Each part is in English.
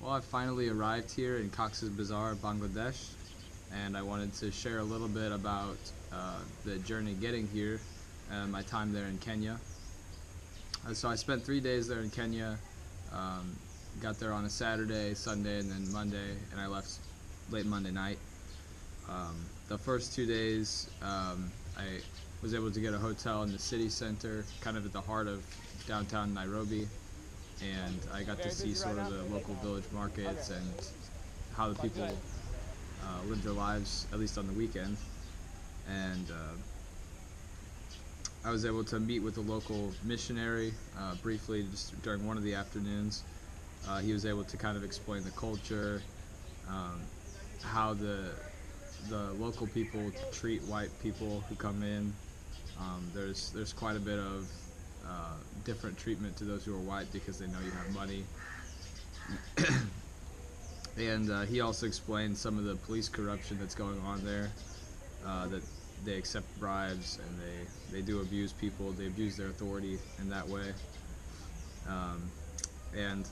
Well, I finally arrived here in Cox's Bazar, Bangladesh, and I wanted to share a little bit about the journey getting here and my time there in Kenya. So I spent 3 days there in Kenya, um, got there on a Saturday, Sunday, and then Monday, and I left late Monday night. The first 2 days, I was able to get a hotel in the city center, kind of at the heart of downtown Nairobi, and I got to see sort of the local village markets and how the people live their lives, at least on the weekend. And I was able to meet with a local missionary briefly just during one of the afternoons. He was able to kind of explain the culture, um, how the local people treat white people who come in. There's quite a bit of different treatment to those who are white because they know you have money. And he also explained some of the police corruption that's going on there, that they accept bribes and they do abuse people, they abuse their authority in that way. And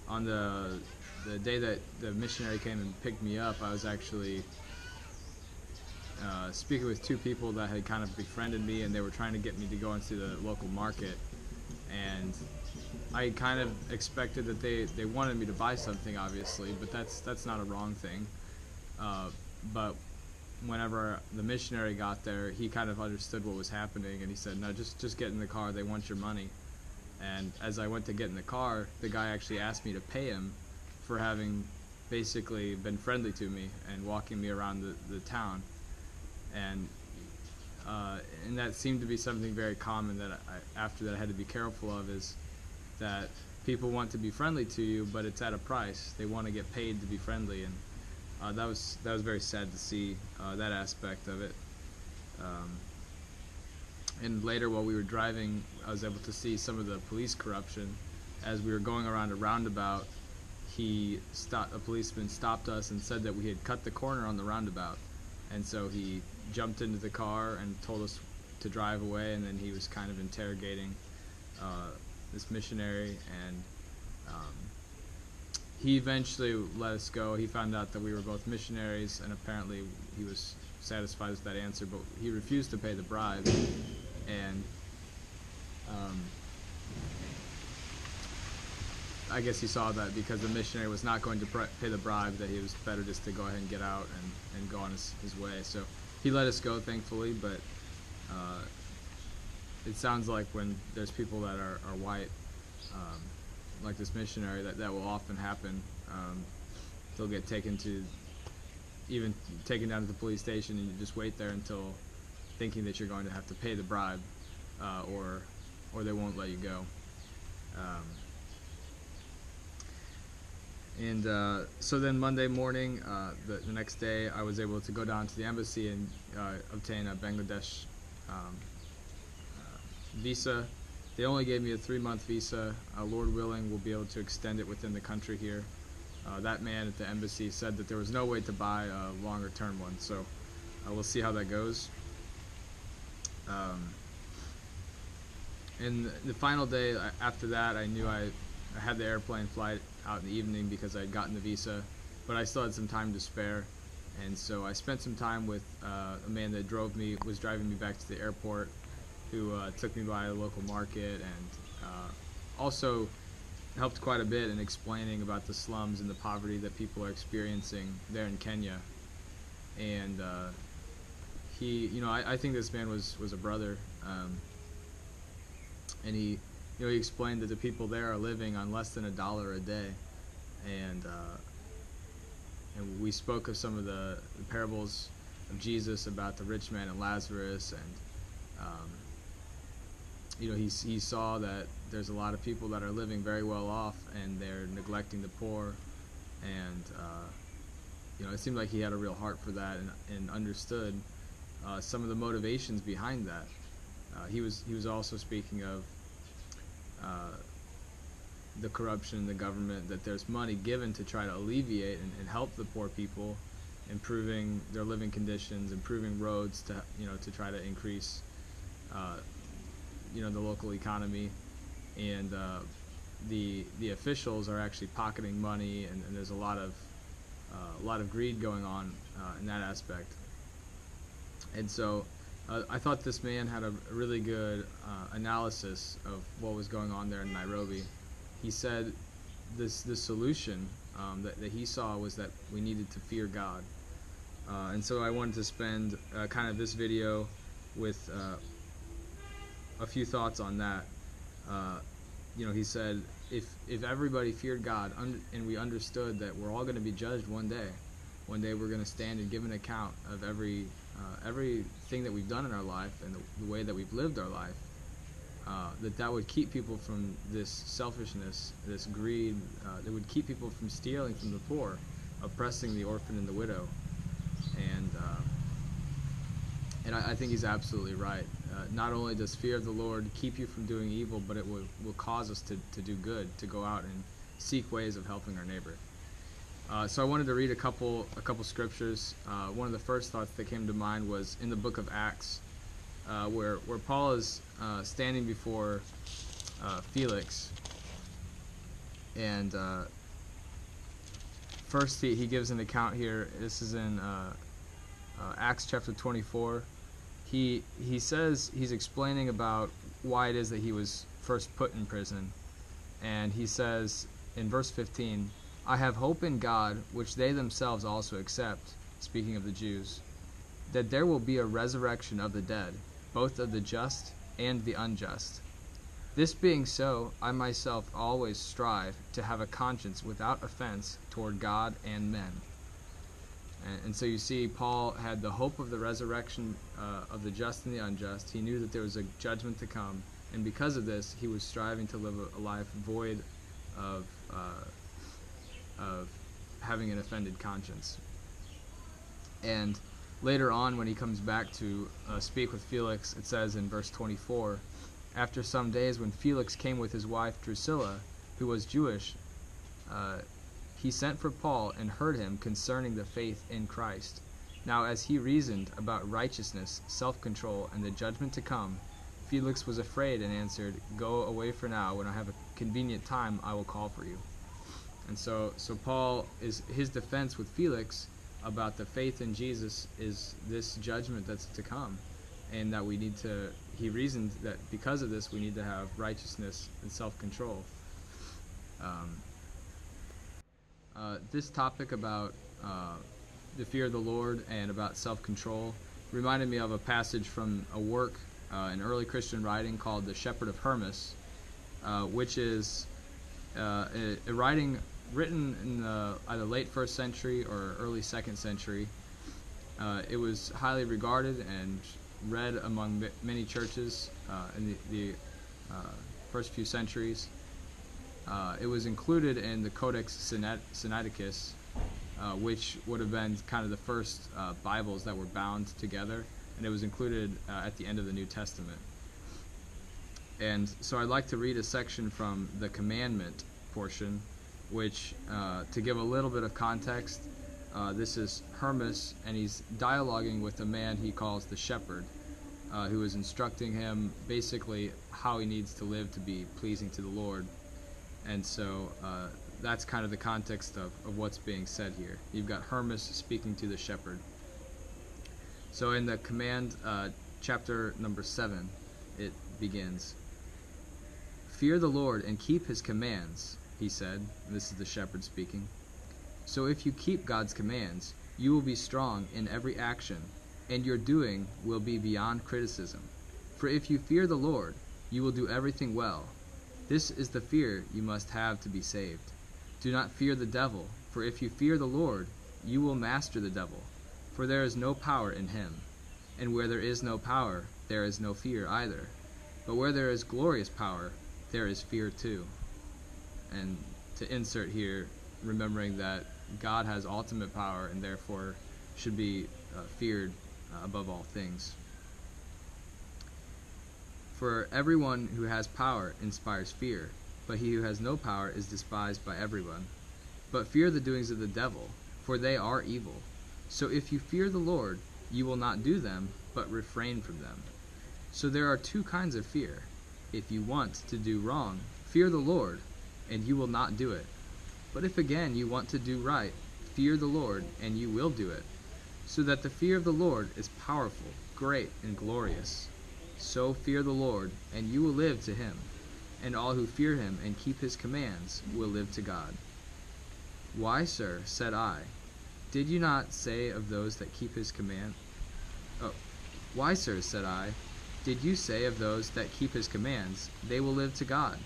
on the day that the missionary came and picked me up, I was actually speaking with two people that had kind of befriended me, and they were trying to get me to go into the local market. And I kind of expected that they wanted me to buy something, obviously, but that's not a wrong thing. But whenever the missionary got there, he kind of understood what was happening, and he said, "No, just get in the car. They want your money." And as I went to get in the car, the guy actually asked me to pay him for having basically been friendly to me and walking me around the town. And and that seemed to be something very common that after that I had to be careful of, is that people want to be friendly to you, but it's at a price. They want to get paid to be friendly, and that was very sad to see that aspect of it. And later, while we were driving, I was able to see some of the police corruption. As we were going around a roundabout, a policeman stopped us and said that we had cut the corner on the roundabout, and so he jumped into the car and told us to drive away, and then he was kind of interrogating this missionary, and he eventually let us go. He found out that we were both missionaries, and apparently he was satisfied with that answer, but he refused to pay the bribe. And I guess he saw that because the missionary was not going to pay the bribe, that he was better just to go ahead and get out and go on his way. So he let us go, thankfully, but it sounds like when there's people that are white, like this missionary, that will often happen. They'll get taken down to the police station, and you just wait there until thinking that you're going to have to pay the bribe, or they won't let you go. So then Monday morning, the next day, I was able to go down to the embassy and obtain a Bangladesh visa. They only gave me a 3-month visa. Lord willing, we'll be able to extend it within the country here. That man at the embassy said that there was no way to buy a longer term one, so we'll see how that goes. And the final day after that, I knew I had the airplane flight out in the evening because I had gotten the visa, but I still had some time to spare, and so I spent some time with a man that was driving me back to the airport, who took me by a local market, and also helped quite a bit in explaining about the slums and the poverty that people are experiencing there in Kenya. And I think this man was a brother, and he explained that the people there are living on less than $1 a day, and we spoke of some of the parables of Jesus about the rich man and Lazarus, and he saw that there's a lot of people that are living very well off, and they're neglecting the poor, and it seemed like he had a real heart for that, and understood some of the motivations behind that. He was also speaking of the corruption in the government, that there's money given to try to alleviate and help the poor people, improving their living conditions, improving roads to try to increase the local economy. And the officials are actually pocketing money, and there's a lot of greed going on in that aspect. And so I thought this man had a really good analysis of what was going on there in Nairobi. He said the solution that he saw was that we needed to fear God. And so I wanted to spend kind of this video with a few thoughts on that. He said if everybody feared God and we understood that we're all going to be judged one day we're going to stand and give an account of everything that we've done in our life and the way that we've lived our life, that would keep people from this selfishness, this greed, that would keep people from stealing from the poor, oppressing the orphan and the widow. And I think he's absolutely right. Not only does fear of the Lord keep you from doing evil, but it will cause us to do good, to go out and seek ways of helping our neighbor. So I wanted to read a couple scriptures. One of the first thoughts that came to mind was in the book of Acts, where Paul is standing before Felix, and first he gives an account here. This is in Acts chapter 24. He says he's explaining about why it is that he was first put in prison, and he says in verse 15, "I have hope in God, which they themselves also accept," speaking of the Jews, "that there will be a resurrection of the dead, both of the just and the unjust. This being so, I myself always strive to have a conscience without offense toward God and men." And so you see, Paul had the hope of the resurrection of the just and the unjust. He knew that there was a judgment to come, and because of this, he was striving to live a life void of having an offended conscience. And later on, when he comes back to speak with Felix, it says in verse 24, "After some days, when Felix came with his wife Drusilla, who was Jewish, he sent for Paul and heard him concerning the faith in Christ. Now as he reasoned about righteousness, self-control, and the judgment to come, Felix was afraid and answered, 'Go away for now. When I have a convenient time, I will call for you.'" And so Paul, his defense with Felix about the faith in Jesus is this judgment that's to come, and that he reasoned that because of this we need to have righteousness and self-control. This topic about the fear of the Lord and about self-control reminded me of a passage from a work in early Christian writing called the Shepherd of Hermas, which is a writing written in the either late 1st century or early 2nd century. It was highly regarded and read among many churches in the first few centuries. It was included in the Codex Sinaiticus, which would have been kind of the first Bibles that were bound together, and it was included at the end of the New Testament. And so I'd like to read a section from the commandment portion, which, to give a little bit of context, this is Hermas, and he's dialoguing with a man he calls the shepherd, who is instructing him basically how he needs to live to be pleasing to the Lord. And so that's kind of the context of what's being said here. You've got Hermas speaking to the shepherd. So in the command, chapter number 7, it begins, "Fear the Lord and keep his commands," he said, and this is the shepherd speaking. "So if you keep God's commands, you will be strong in every action, and your doing will be beyond criticism. For if you fear the Lord, you will do everything well. This is the fear you must have to be saved. Do not fear the devil, for if you fear the Lord, you will master the devil, for there is no power in him. And where there is no power, there is no fear either. But where there is glorious power, there is fear too." And to insert here, remembering that God has ultimate power and therefore should be feared above all things. "For everyone who has power inspires fear, but he who has no power is despised by everyone. But fear the doings of the devil, for they are evil. So if you fear the Lord, you will not do them, but refrain from them. So there are two kinds of fear. If you want to do wrong, fear the Lord, and you will not do it. But if again you want to do right, fear the Lord, and you will do it. So that the fear of the Lord is powerful, great, and glorious. So fear the Lord, and you will live to him, and all who fear him and keep his commands will live to God. Why, sir, said I, did you not say of those that keep his command? Why, sir, said I, did you say of those that keep his commands, they will live to God?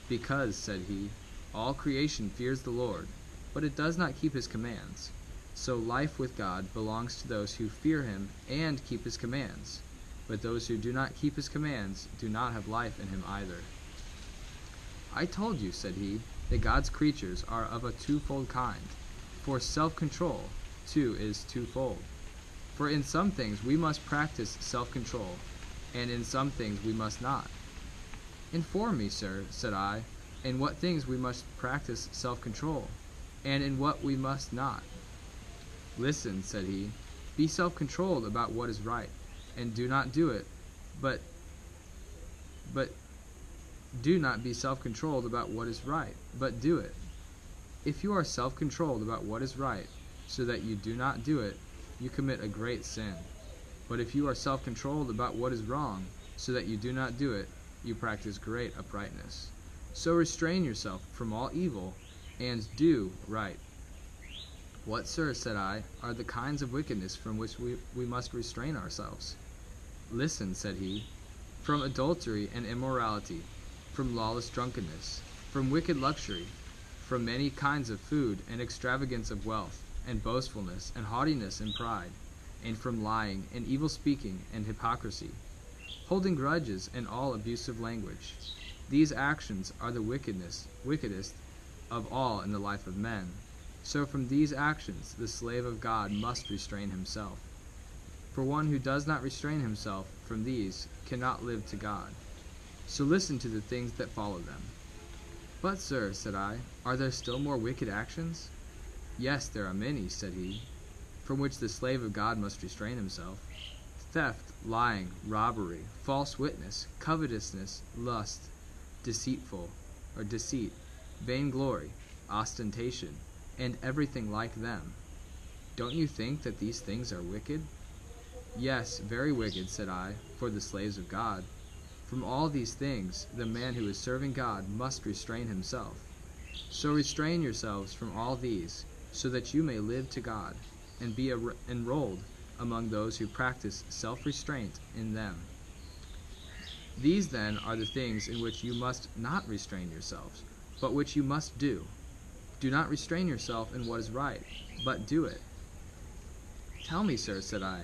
Because, said he, all creation fears the Lord, but it does not keep his commands. So life with God belongs to those who fear him and keep his commands. But those who do not keep his commands do not have life in him either. I told you, said he, that God's creatures are of a twofold kind. For self-control, too, is twofold. For in some things we must practice self-control, and in some things we must not. Inform me, sir, said I, in what things we must practice self-control, and in what we must not. Listen, said he, be self-controlled about what is right, and do not do it, but do not be self-controlled about what is right, but do it. If you are self-controlled about what is right, so that you do not do it, you commit a great sin. But if you are self-controlled about what is wrong, so that you do not do it, you practice great uprightness. So restrain yourself from all evil, and do right. What, sir, said I, are the kinds of wickedness from which we must restrain ourselves? Listen, said he, from adultery and immorality, from lawless drunkenness, from wicked luxury, from many kinds of food and extravagance of wealth, and boastfulness, and haughtiness, and pride, and from lying, and evil speaking, and hypocrisy, holding grudges, and all abusive language. These actions are the wickedest of all in the life of men. So from these actions the slave of God must restrain himself. For one who does not restrain himself from these cannot live to God. So listen to the things that follow them. But, sir, said I, are there still more wicked actions? Yes, there are many, said he, from which the slave of God must restrain himself. Theft, lying, robbery, false witness, covetousness, lust, deceit, vainglory, ostentation, and everything like them. Don't you think that these things are wicked? Yes, very wicked, said I, for the slaves of God. From all these things, the man who is serving God must restrain himself. So restrain yourselves from all these, so that you may live to God, and be enrolled among those who practice self-restraint in them. These then are the things in which you must not restrain yourselves, but which you must do. Do not restrain yourself in what is right, but do it. Tell me, sir, said I,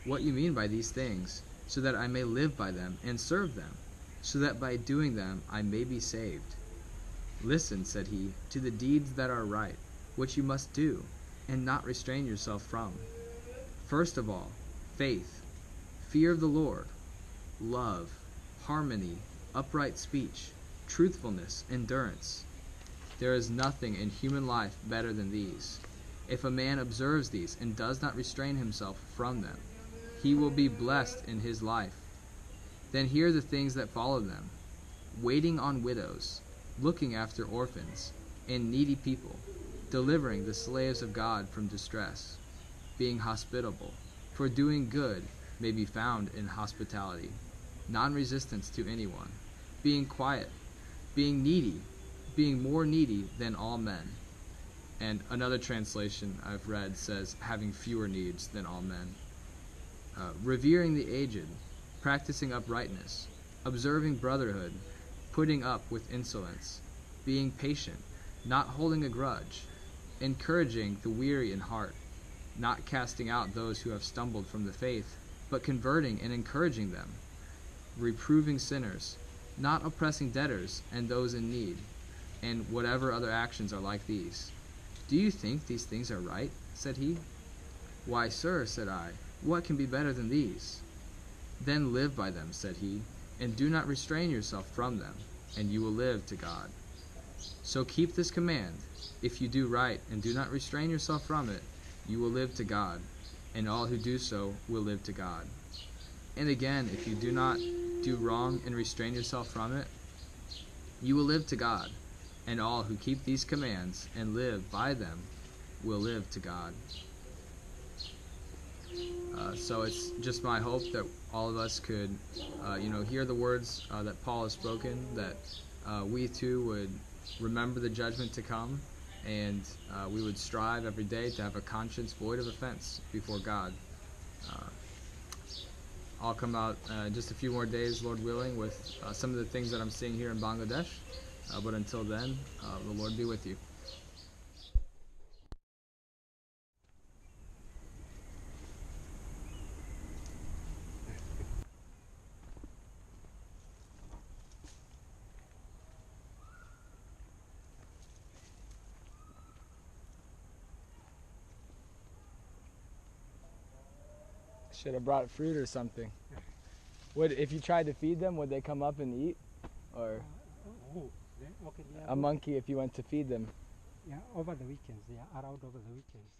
what you mean by these things, so that I may live by them and serve them, so that by doing them I may be saved. Listen, said he, to the deeds that are right, which you must do, and not restrain yourself from. First of all, faith, fear of the Lord, love, harmony, upright speech, truthfulness, endurance. There is nothing in human life better than these. If a man observes these and does not restrain himself from them, he will be blessed in his life. Then hear the things that follow them: waiting on widows, looking after orphans and needy people, delivering the slaves of God from distress, being hospitable, for doing good may be found in hospitality, non-resistance to anyone, being quiet, being needy, being more needy than all men. And another translation I've read says having fewer needs than all men. Revering the aged, practicing uprightness, observing brotherhood, putting up with insolence, being patient, not holding a grudge, encouraging the weary in heart, not casting out those who have stumbled from the faith, but converting and encouraging them, reproving sinners, not oppressing debtors and those in need, and whatever other actions are like these. Do you think these things are right? Said he. Why, sir, said I, what can be better than these? Then live by them, said he, and do not restrain yourself from them, and you will live to God. So keep this command: if you do right and do not restrain yourself from it, you will live to God, and all who do so will live to God. And again, if you do not do wrong and restrain yourself from it, you will live to God, and all who keep these commands and live by them will live to God. So it's just my hope that all of us could, hear the words that Paul has spoken, that we too would remember the judgment to come, and we would strive every day to have a conscience void of offense before God. I'll come out just a few more days, Lord willing, with some of the things that I'm seeing here in Bangladesh. But until then, the Lord be with you. Should have brought fruit or something. If you tried to feed them, would they come up and eat? Or a monkey if you went to feed them? Yeah, over the weekends. They are around over the weekends.